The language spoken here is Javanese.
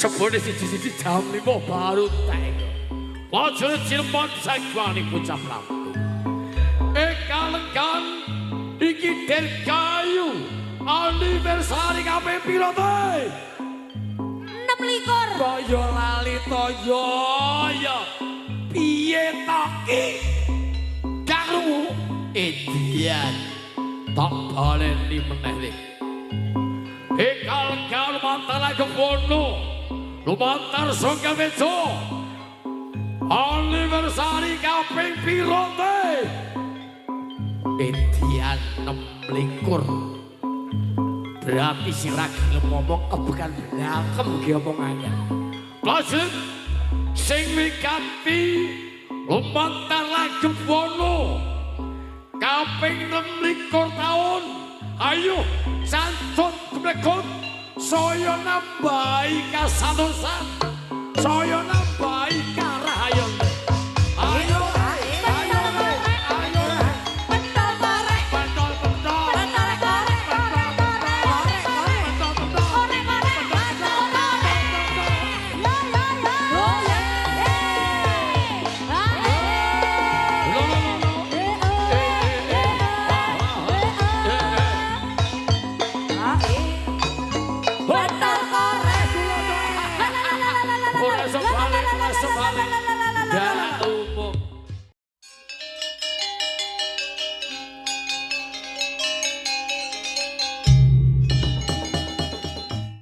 Sepuluh siji jam 5 baru tek. Wajah Cirebon sakwani bocah mlaku. Kalekan iki Dirgayu anniversary kabeh piro te? 26. Kaya lali to ya. Piye to ki? Gak krungu. Edian. Tak baleni meneh. Kalekan mantan kepono. Lumantar Songga Bejo anniversary kaping piro te? Edian 26. Berarti sing ra gelem ngomong kebekan blakem ge omongane. Lanjut sing wigati lumantar lagi wono kaping 26 tahun. Ayo santun keblekut saya nambahi kasanosan, saya nambahi